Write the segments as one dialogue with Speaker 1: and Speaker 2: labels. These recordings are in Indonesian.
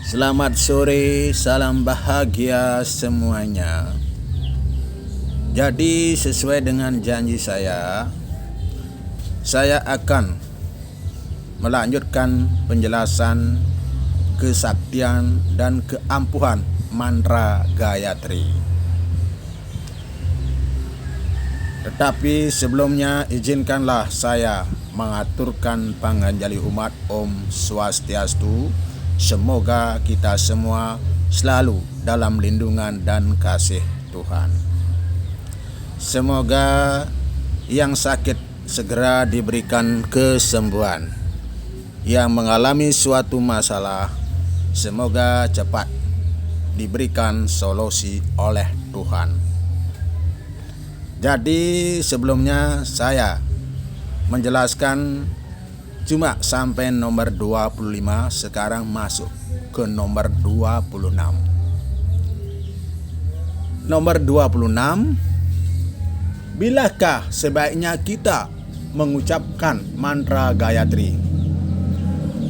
Speaker 1: Selamat sore, salam bahagia semuanya. Jadi sesuai dengan janji saya akan melanjutkan penjelasan kesaktian dan keampuhan mantra Gayatri. Tetapi sebelumnya izinkanlah saya mengaturkan panganjali umat Om Swastiastu. Semoga kita semua selalu dalam lindungan dan kasih Tuhan. Semoga yang sakit segera diberikan kesembuhan. Yang mengalami suatu masalah, semoga cepat diberikan solusi oleh Tuhan. Jadi sebelumnya saya menjelaskan cuma sampai nomor 25, sekarang masuk ke nomor 26. Nomor 26, bilakah sebaiknya kita mengucapkan mantra Gayatri?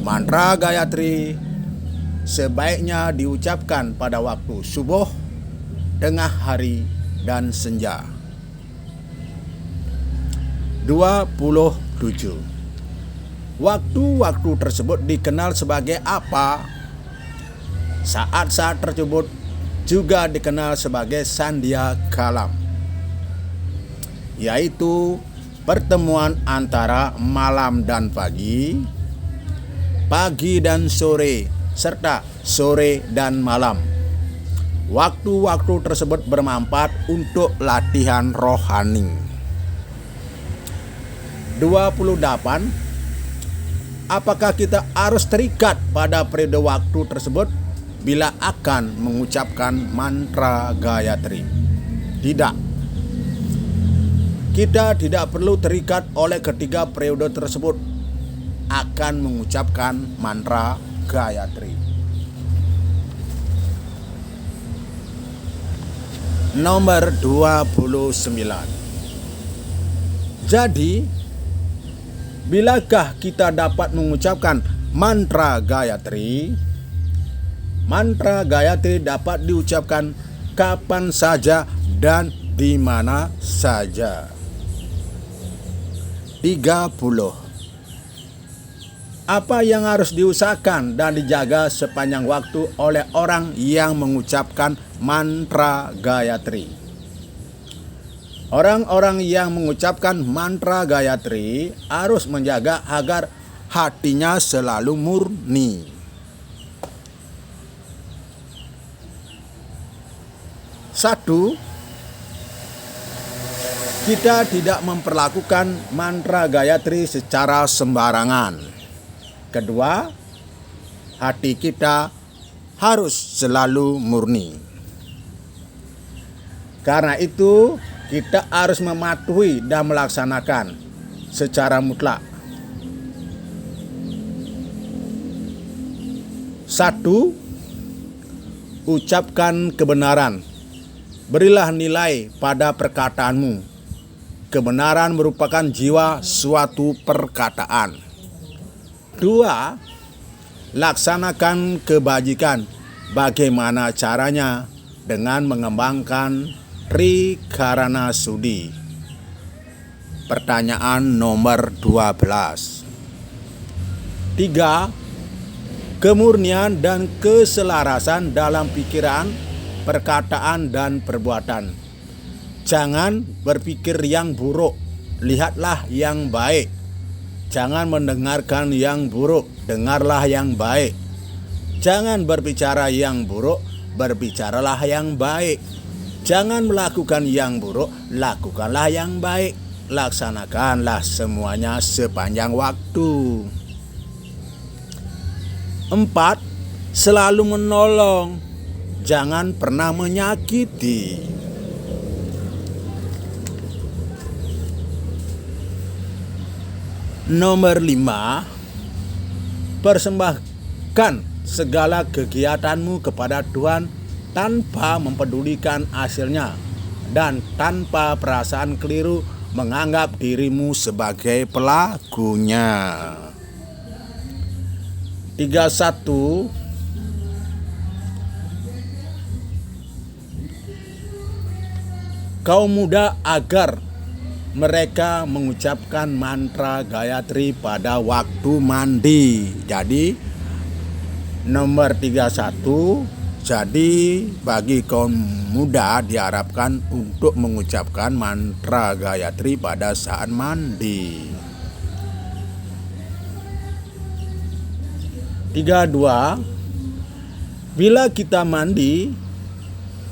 Speaker 1: Mantra Gayatri sebaiknya diucapkan pada waktu subuh, tengah hari, dan senja. 27. Waktu-waktu tersebut dikenal sebagai apa? Saat-saat tersebut juga dikenal sebagai sandia kalam, yaitu pertemuan antara malam dan pagi, pagi dan sore, serta sore dan malam. Waktu-waktu tersebut bermanfaat untuk latihan rohani. 28. Apakah kita harus terikat pada periode waktu tersebut bila akan mengucapkan mantra Gayatri? Tidak. Kita tidak perlu terikat oleh ketiga periode tersebut akan mengucapkan mantra Gayatri. Nomor 29. Jadi, bilakah kita dapat mengucapkan mantra Gayatri? Mantra Gayatri dapat diucapkan kapan saja dan di mana saja. 30. Apa yang harus diusahakan dan dijaga sepanjang waktu oleh orang yang mengucapkan mantra Gayatri? Orang-orang yang mengucapkan mantra Gayatri harus menjaga agar hatinya selalu murni. Satu, kita tidak memperlakukan mantra Gayatri secara sembarangan. Kedua, hati kita harus selalu murni. Karena itu, kita harus mematuhi dan melaksanakan secara mutlak. 1. Ucapkan kebenaran. Berilah nilai pada perkataanmu. Kebenaran merupakan jiwa suatu perkataan. 2. Laksanakan kebajikan. Bagaimana caranya? Dengan mengembangkan Trikarana Sudi. Pertanyaan nomor 12. 3. Kemurnian dan keselarasan dalam pikiran, perkataan, dan perbuatan. Jangan berpikir yang buruk, lihatlah yang baik. Jangan mendengarkan yang buruk, dengarlah yang baik. Jangan berbicara yang buruk, berbicaralah yang baik. Jangan melakukan yang buruk, lakukanlah yang baik. Laksanakanlah semuanya sepanjang waktu. 4. Selalu menolong, jangan pernah menyakiti. Nomor 5. Persembahkan segala kegiatanmu kepada Tuhan tanpa mempedulikan hasilnya dan tanpa perasaan keliru menganggap dirimu sebagai pelakunya. 31. kaum muda agar mereka mengucapkan mantra Gayatri pada waktu mandi. Jadi nomor 31, jadi bagi kaum muda diharapkan untuk mengucapkan mantra Gayatri pada saat mandi. 32, bila kita mandi,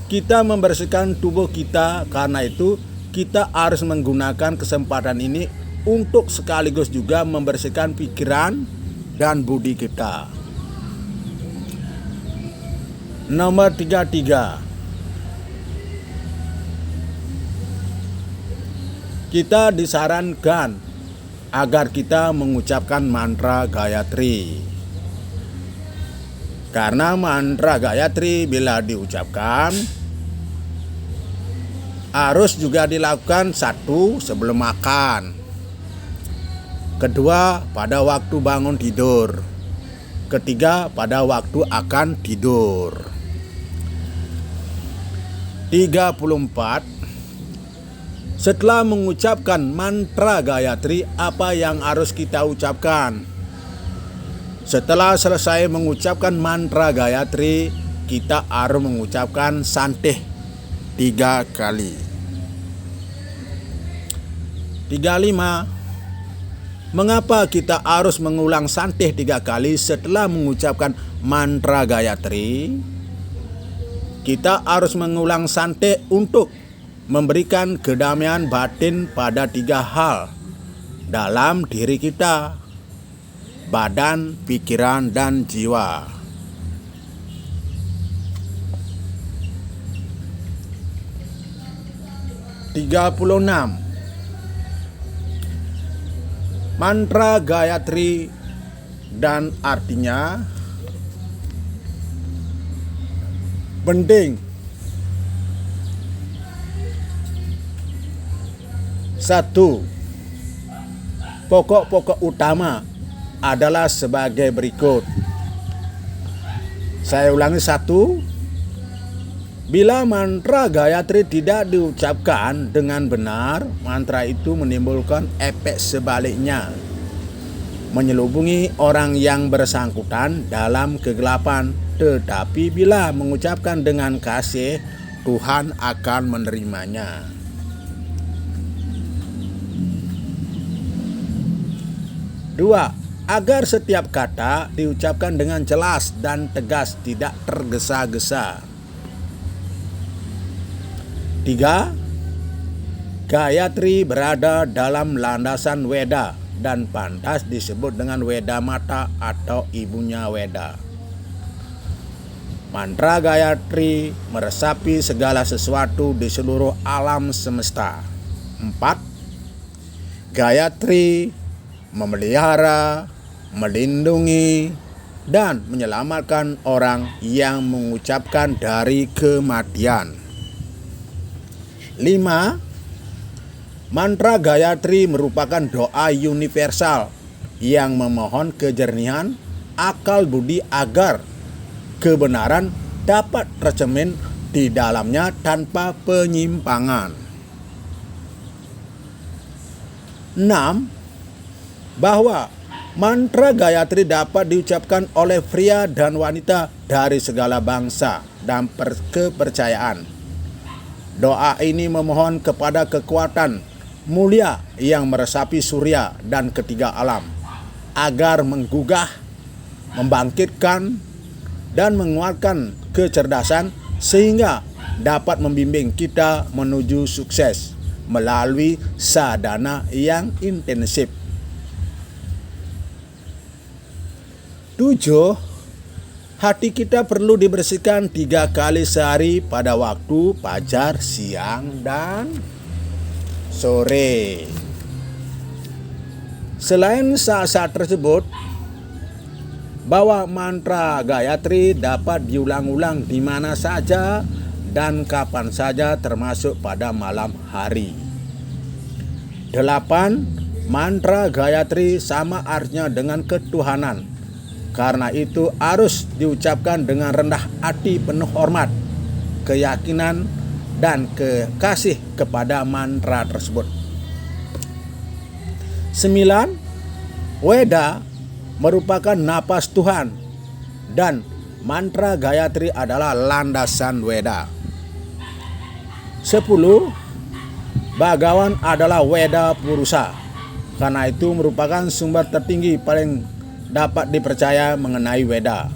Speaker 1: kita membersihkan tubuh kita. Karena itu kita harus menggunakan kesempatan ini untuk sekaligus juga membersihkan pikiran dan budi kita. Nomor 33, kita disarankan agar kita mengucapkan mantra Gayatri. Karena mantra Gayatri bila diucapkan harus juga dilakukan 1 sebelum makan, 2 pada waktu bangun tidur, 3 pada waktu akan tidur. 34, setelah mengucapkan mantra Gayatri, apa yang harus kita ucapkan? Setelah selesai mengucapkan mantra Gayatri, kita harus mengucapkan santih 3 kali. 35, mengapa kita harus mengulang santih 3 kali setelah mengucapkan mantra Gayatri? Kita harus mengulang santih untuk memberikan kedamaian batin pada 3 hal dalam diri kita: badan, pikiran, dan jiwa. 36, mantra Gayatri dan artinya penting. 1. Pokok-pokok utama adalah sebagai berikut. Saya ulangi 1. Bila mantra Gayatri tidak diucapkan dengan benar, mantra itu menimbulkan efek sebaliknya, menyelubungi orang yang bersangkutan dalam kegelapan. Tetapi bila mengucapkan dengan kasih, Tuhan akan menerimanya. 2. Agar setiap kata diucapkan dengan jelas dan tegas, tidak tergesa-gesa. 3. Gayatri berada dalam landasan Weda dan pantas disebut dengan Weda Mata atau ibunya Weda. Mantra Gayatri meresapi segala sesuatu di seluruh alam semesta. 4. Gayatri memelihara, melindungi, dan menyelamatkan orang yang mengucapkan dari kematian. 5. Mantra Gayatri merupakan doa universal yang memohon kejernihan akal budi agar kebenaran dapat tercermin di dalamnya tanpa penyimpangan. 6. Bahwa mantra Gayatri dapat diucapkan oleh pria dan wanita dari segala bangsa dan kepercayaan. Doa ini memohon kepada kekuatan mulia yang meresapi surya dan ketiga alam agar menggugah, membangkitkan, dan menguatkan kecerdasan sehingga dapat membimbing kita menuju sukses melalui sadhana yang intensif. 7. Hati kita perlu dibersihkan 3 kali sehari pada waktu fajar, siang, dan sore. Selain saat-saat tersebut, bahwa mantra Gayatri dapat diulang-ulang di mana saja dan kapan saja termasuk pada malam hari. 8. Mantra Gayatri sama artinya dengan ketuhanan. Karena itu harus diucapkan dengan rendah hati, penuh hormat, keyakinan, dan kasih kepada mantra tersebut. 9. Weda merupakan napas Tuhan dan mantra Gayatri adalah landasan Weda. 10. Bhagawan adalah Weda Purusa. Karena itu merupakan sumber tertinggi paling dapat dipercaya mengenai Weda.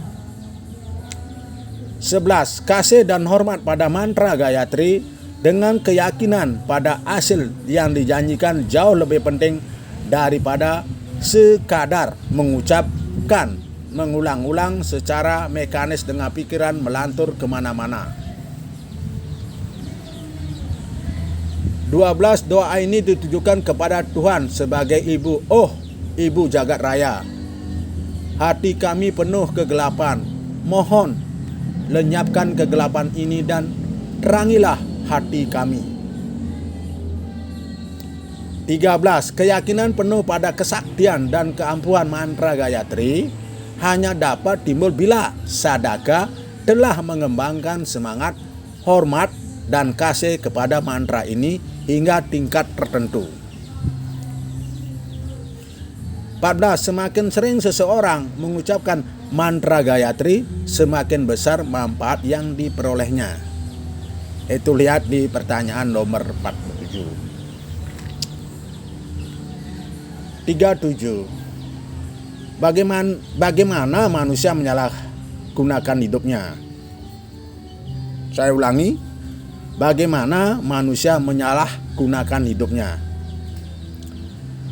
Speaker 1: 11. Kasih dan hormat pada mantra Gayatri dengan keyakinan pada hasil yang dijanjikan jauh lebih penting daripada sekadar mengucapkan mengulang-ulang secara mekanis dengan pikiran melantur kemana-mana. 12. Doa ini ditujukan kepada Tuhan sebagai ibu. Oh, ibu jagat raya, hati kami penuh kegelapan. Mohon lenyapkan kegelapan ini dan terangilah hati kami. 13. Keyakinan penuh pada kesaktian dan keampuhan mantra Gayatri hanya dapat timbul bila sadaka telah mengembangkan semangat, hormat, dan kasih kepada mantra ini hingga tingkat tertentu. 14. Semakin sering seseorang mengucapkan mantra Gayatri, semakin besar manfaat yang diperolehnya. Itu lihat di pertanyaan nomor 47. 37. Bagaimana manusia menyalahgunakan hidupnya? Saya ulangi, bagaimana manusia menyalahgunakan hidupnya?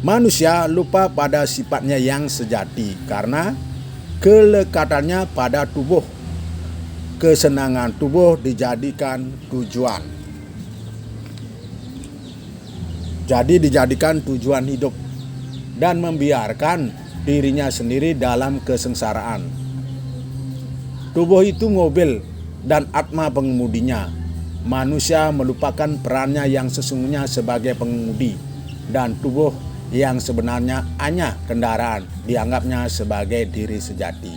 Speaker 1: Manusia lupa pada sifatnya yang sejati karena kelekatannya pada tubuh. Kesenangan tubuh dijadikan tujuan. Jadi dijadikan tujuan hidup dan membiarkan dirinya sendiri dalam kesengsaraan. Tubuh itu mobil dan atma pengemudinya. Manusia melupakan perannya yang sesungguhnya sebagai pengemudi, dan tubuh yang sebenarnya hanya kendaraan dianggapnya sebagai diri sejati.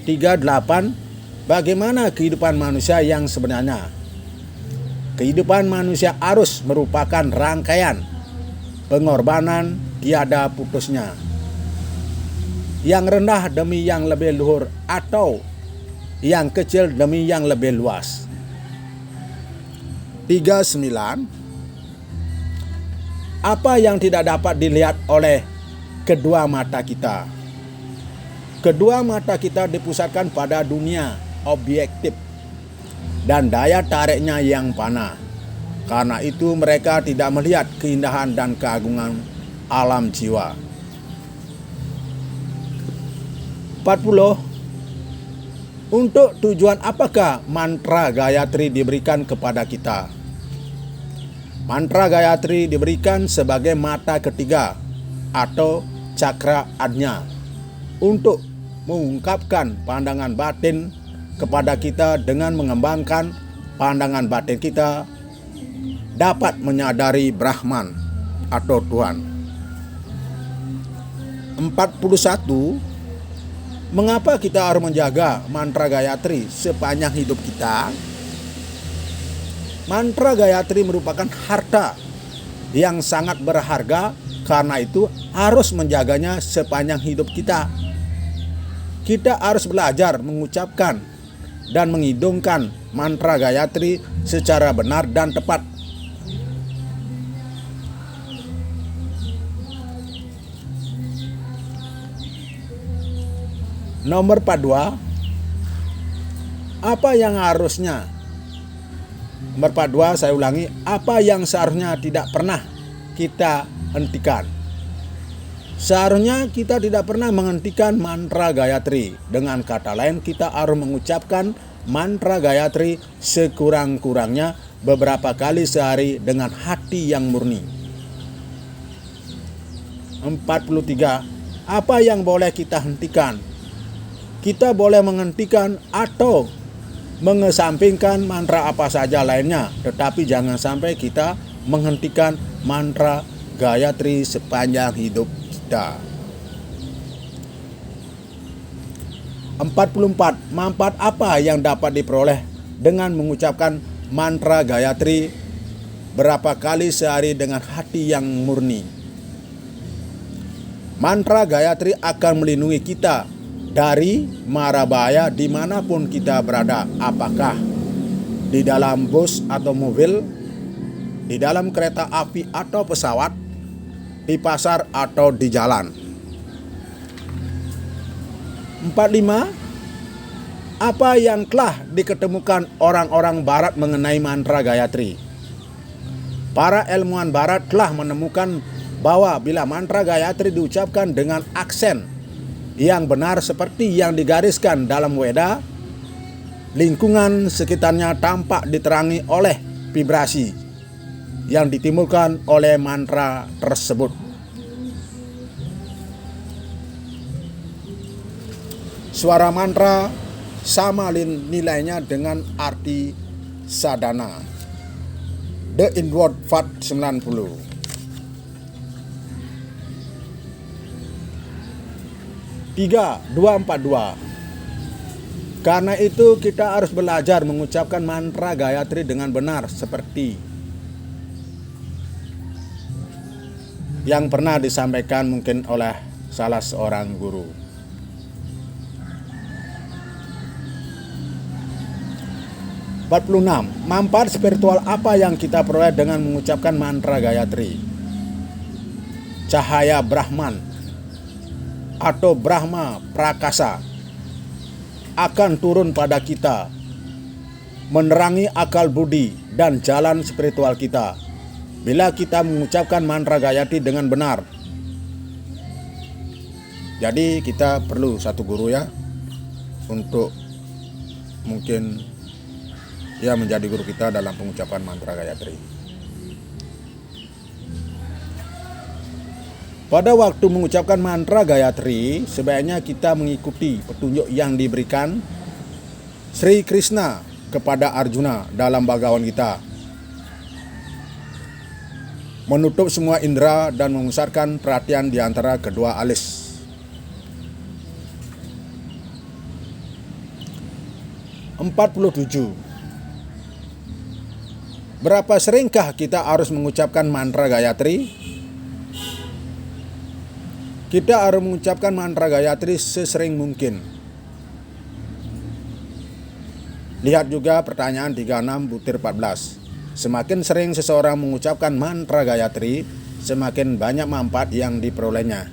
Speaker 1: 38. Bagaimana kehidupan manusia yang sebenarnya? Kehidupan manusia harus merupakan rangkaian pengorbanan tiada putusnya, yang rendah demi yang lebih luhur atau yang kecil demi yang lebih luas. 39. Apa yang tidak dapat dilihat oleh kedua mata kita? Kedua mata kita dipusatkan pada dunia objektif dan daya tariknya yang fana. Karena itu mereka tidak melihat keindahan dan keagungan alam jiwa. 40. Untuk tujuan apakah mantra Gayatri diberikan kepada kita? Mantra Gayatri diberikan sebagai mata ketiga atau cakra ajna untuk mengungkapkan pandangan batin kepada kita. Dengan mengembangkan pandangan batin kita dapat menyadari Brahman atau Tuhan. 41. Mengapa kita harus menjaga mantra Gayatri sepanjang hidup kita? Mantra Gayatri merupakan harta yang sangat berharga, karena itu harus menjaganya sepanjang hidup kita. Kita harus belajar mengucapkan dan menghidungkan mantra Gayatri secara benar dan tepat. Nomor 42. Apa yang harusnya? Nomor 42, saya ulangi, apa yang seharusnya tidak pernah kita hentikan? Seharusnya kita tidak pernah menghentikan mantra Gayatri. Dengan kata lain, kita harus mengucapkan mantra Gayatri sekurang-kurangnya beberapa kali sehari dengan hati yang murni. 43. Apa yang boleh kita hentikan? Kita boleh menghentikan atau mengesampingkan mantra apa saja lainnya, tetapi jangan sampai kita menghentikan mantra Gayatri sepanjang hidup kita. 44. Manfaat apa yang dapat diperoleh dengan mengucapkan mantra Gayatri berapa kali sehari dengan hati yang murni. Mantra Gayatri akan melindungi kita dari mara bahaya dimanapun kita berada, apakah di dalam bus atau mobil, di dalam kereta api atau pesawat, di pasar atau di jalan. 45. Apa yang telah diketemukan orang-orang barat mengenai mantra Gayatri? Para ilmuwan barat telah menemukan bahwa bila mantra Gayatri diucapkan dengan aksen yang benar seperti yang digariskan dalam Weda, lingkungan sekitarnya tampak diterangi oleh vibrasi yang ditimbulkan oleh mantra tersebut. Suara mantra sama nilainya dengan arti sadhana. The Inward Path 90. 3.2.4.2. Karena itu kita harus belajar mengucapkan mantra Gayatri dengan benar seperti yang pernah disampaikan mungkin oleh salah seorang guru. 46. Manfaat spiritual apa yang kita peroleh dengan mengucapkan mantra Gayatri? Cahaya Brahman atau Brahma Prakasa akan turun pada kita, menerangi akal budi dan jalan spiritual kita bila kita mengucapkan mantra Gayatri dengan benar. Jadi kita perlu satu guru ya, untuk mungkin ia menjadi guru kita dalam pengucapan mantra Gayatri. Pada waktu mengucapkan mantra Gayatri, sebaiknya kita mengikuti petunjuk yang diberikan Sri Krishna kepada Arjuna dalam Bhagavad Gita. Menutup semua indera dan memusatkan perhatian di antara kedua alis. 47. Berapa seringkah kita harus mengucapkan mantra Gayatri? Kita harus mengucapkan mantra Gayatri sesering mungkin. Lihat juga pertanyaan 36 butir 14. Semakin sering seseorang mengucapkan mantra Gayatri, semakin banyak manfaat yang diperolehnya.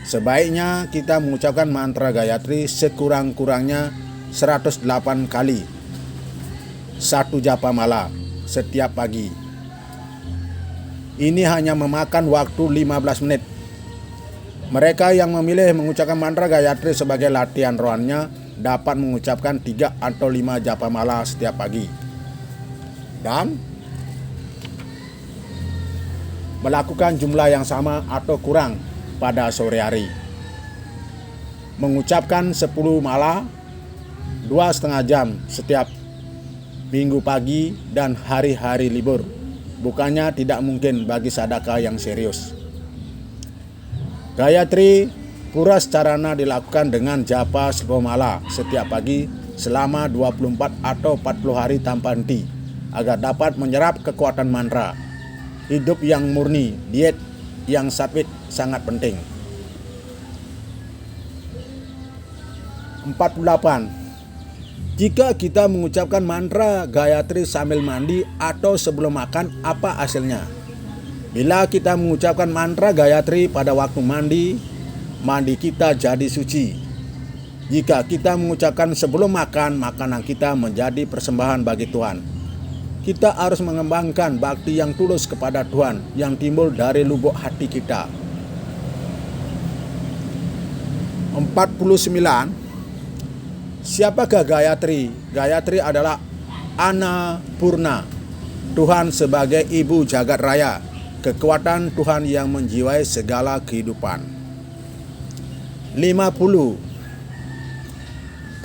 Speaker 1: Sebaiknya kita mengucapkan mantra Gayatri sekurang-kurangnya 108 kali 1 japa mala setiap pagi. Ini hanya memakan waktu 15 menit. Mereka yang memilih mengucapkan mantra Gayatri sebagai latihan rohaninya dapat mengucapkan 3 atau 5 japa mala setiap pagi dan melakukan jumlah yang sama atau kurang pada sore hari. Mengucapkan 10 mala 2,5 jam setiap minggu pagi dan hari-hari libur bukannya tidak mungkin bagi sadaka yang serius. Gayatri Pura Carana dilakukan dengan japa 10 mala setiap pagi selama 24 atau 40 hari tanpa henti agar dapat menyerap kekuatan mantra. Hidup yang murni, diet yang satvik sangat penting. 48. Jika kita mengucapkan mantra Gayatri sambil mandi atau sebelum makan, apa hasilnya? Bila kita mengucapkan mantra Gayatri pada waktu mandi, mandi kita jadi suci. Jika kita mengucapkan sebelum makan, makanan kita menjadi persembahan bagi Tuhan. Kita harus mengembangkan bakti yang tulus kepada Tuhan yang timbul dari lubuk hati kita. 49. Siapakah Gayatri? Gayatri adalah Annapurna, Tuhan sebagai ibu jagat raya, kekuatan Tuhan yang menjiwai segala kehidupan. 50.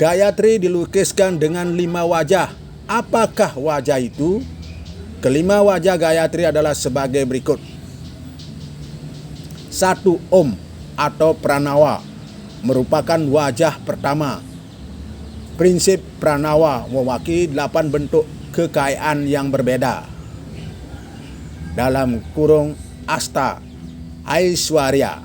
Speaker 1: Gayatri dilukiskan dengan 5 wajah. Apakah wajah itu? Kelima wajah Gayatri adalah sebagai berikut. 1. Om atau Pranawa merupakan wajah pertama. Prinsip pranawa mewakili 8 bentuk kekayaan yang berbeda. Dalam kurung asta Aishwarya.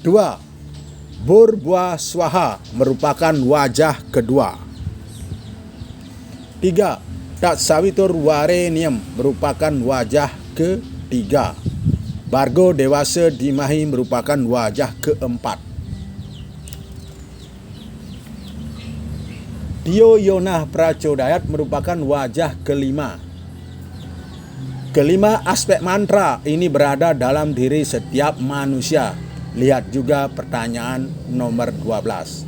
Speaker 1: 2. Burbua Swaha merupakan wajah kedua. 3. Tatsavitur Varenium merupakan wajah ketiga. Bargo Dewasa Dimahi merupakan wajah keempat. Dio Yonah Prachodayat merupakan wajah kelima. Kelima aspek mantra ini berada dalam diri setiap manusia. Lihat juga pertanyaan nomor 12.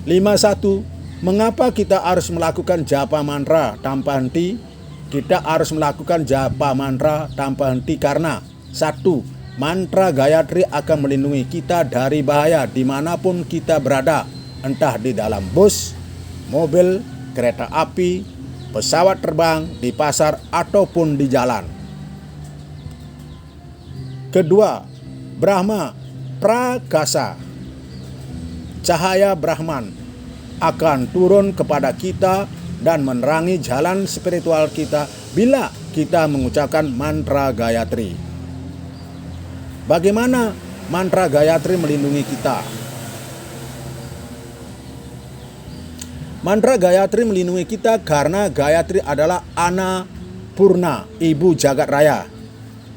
Speaker 1: 51. Mengapa kita harus melakukan japa mantra tanpa henti? Kita harus melakukan japa mantra tanpa henti karena 1. Mantra Gayatri akan melindungi kita dari bahaya dimanapun kita berada, entah di dalam bus, mobil, kereta api, pesawat terbang, di pasar, ataupun di jalan. Kedua, Brahma Prakasa, cahaya Brahman akan turun kepada kita dan menerangi jalan spiritual kita bila kita mengucapkan mantra Gayatri. Bagaimana mantra Gayatri melindungi kita? Mantra Gayatri melindungi kita karena Gayatri adalah Annapurna, ibu jagat raya,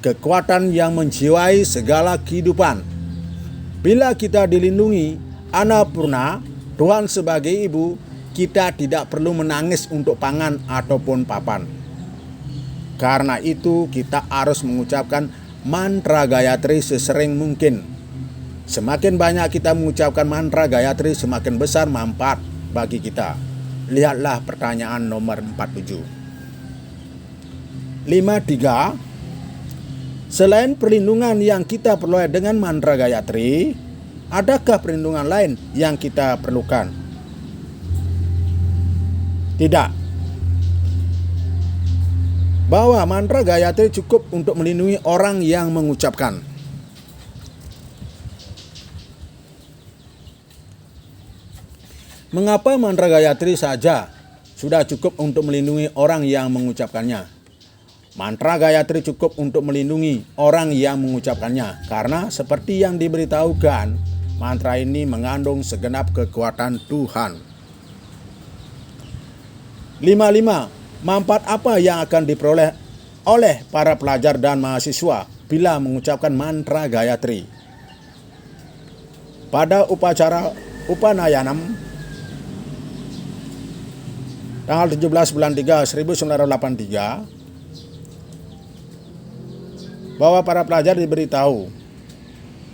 Speaker 1: kekuatan yang menjiwai segala kehidupan. Bila kita dilindungi Annapurna, Tuhan sebagai ibu, kita tidak perlu menangis untuk pangan ataupun papan. Karena itu kita harus mengucapkan mantra Gayatri sesering mungkin. Semakin banyak kita mengucapkan mantra Gayatri, semakin besar manfaat bagi kita. Lihatlah pertanyaan nomor 47. 53. Selain perlindungan yang kita peroleh dengan mantra Gayatri, adakah perlindungan lain yang kita perlukan? Tidak. Bahwa mantra Gayatri cukup untuk melindungi orang yang mengucapkan. Mengapa mantra Gayatri saja sudah cukup untuk melindungi orang yang mengucapkannya? Mantra Gayatri cukup untuk melindungi orang yang mengucapkannya karena seperti yang diberitahukan, mantra ini mengandung segenap kekuatan Tuhan. 55. Manfaat apa yang akan diperoleh oleh para pelajar dan mahasiswa bila mengucapkan mantra Gayatri? Pada upacara Upanayanam tanggal 17 bulan 3 1983 bahwa para pelajar diberitahu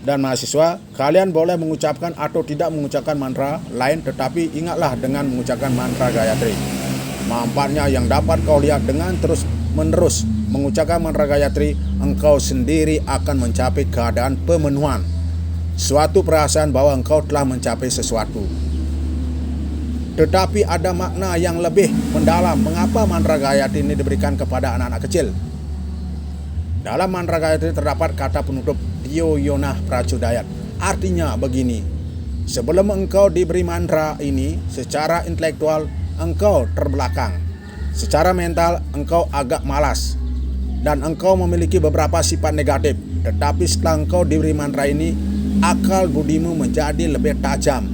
Speaker 1: dan mahasiswa, kalian boleh mengucapkan atau tidak mengucapkan mantra lain, tetapi ingatlah dengan mengucapkan mantra Gayatri. Manfaatnya yang dapat kau lihat dengan terus-menerus mengucapkan mantra Gayatri, engkau sendiri akan mencapai keadaan pemenuhan, suatu perasaan bahwa engkau telah mencapai sesuatu. Tetapi ada makna yang lebih mendalam mengapa mantra Gayatri ini diberikan kepada anak-anak kecil. Dalam mantra Gayatri terdapat kata penutup Dio Yonah Prachodayat. Artinya begini, sebelum engkau diberi mantra ini, secara intelektual engkau terbelakang, secara mental engkau agak malas, dan engkau memiliki beberapa sifat negatif. Tetapi setelah engkau diberi mantra ini, akal budimu menjadi lebih tajam,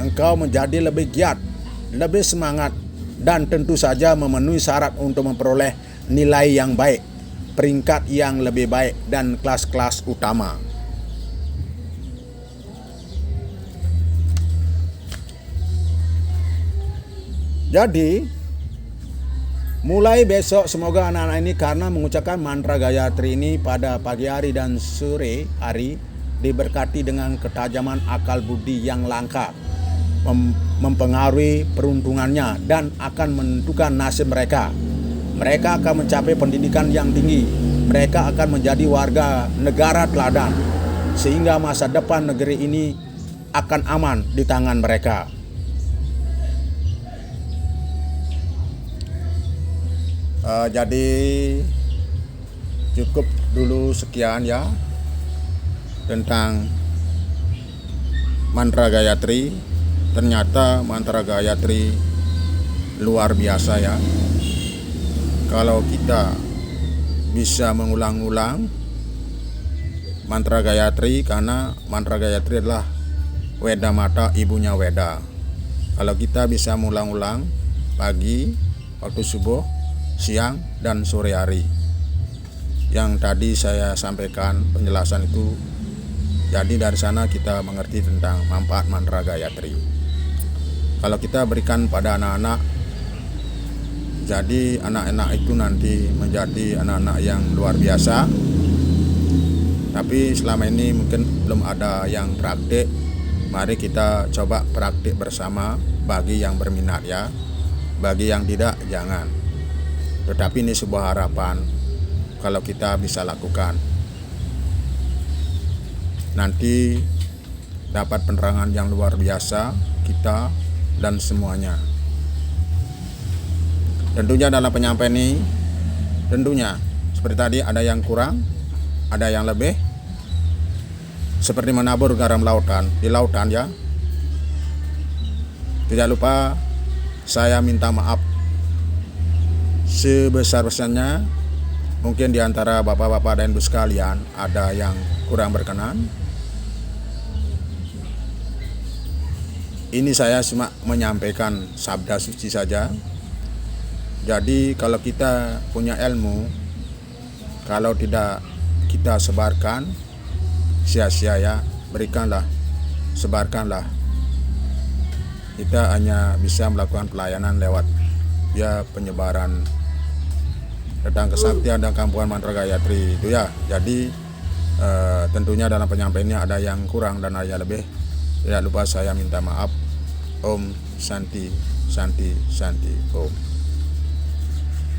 Speaker 1: engkau menjadi lebih giat, lebih semangat, dan tentu saja memenuhi syarat untuk memperoleh nilai yang baik, peringkat yang lebih baik, dan kelas-kelas utama. Jadi, mulai besok semoga anak-anak ini karena mengucapkan mantra Gayatri ini pada pagi hari dan sore hari diberkati dengan ketajaman akal budi yang langka, mempengaruhi peruntungannya dan akan menentukan nasib mereka. Mereka akan mencapai pendidikan yang tinggi. Mereka akan menjadi warga negara teladan, sehingga masa depan negeri ini akan aman di tangan mereka. Jadi cukup dulu sekian ya tentang mantra Gayatri. Ternyata mantra Gayatri luar biasa ya. Kalau kita bisa mengulang-ulang mantra Gayatri, karena mantra Gayatri adalah Weda Mata, ibunya Weda. Kalau kita bisa mengulang-ulang pagi, waktu subuh, siang, dan sore hari, yang tadi saya sampaikan penjelasan itu, jadi dari sana kita mengerti tentang manfaat mantra Gayatri. Kalau kita berikan pada anak-anak, jadi anak-anak itu nanti menjadi anak-anak yang luar biasa. Tapi selama ini mungkin belum ada yang praktik. Mari kita coba praktik bersama bagi yang berminat ya. Bagi yang tidak, jangan. Tetapi ini sebuah harapan kalau kita bisa lakukan. Nanti dapat penerangan yang luar biasa kita dan semuanya. Tentunya dalam penyampaian ini, tentunya seperti tadi ada yang kurang, ada yang lebih. Seperti menabur garam lautan di lautan ya. Tidak lupa saya minta maaf sebesar-besarnya. Mungkin di antara bapak-bapak dan ibu sekalian ada yang kurang berkenan. Ini saya cuma menyampaikan sabda suci saja. Jadi kalau kita punya ilmu, kalau tidak kita sebarkan, sia-sia ya. Berikanlah, sebarkanlah. Kita hanya bisa melakukan pelayanan lewat ya penyebaran tentang kesaktian dan kampuhan mantra Gayatri itu ya. Jadi tentunya dalam penyampaiannya ada yang kurang dan ada yang lebih. Tidak lupa saya minta maaf. Om Santi Santi Santi Om.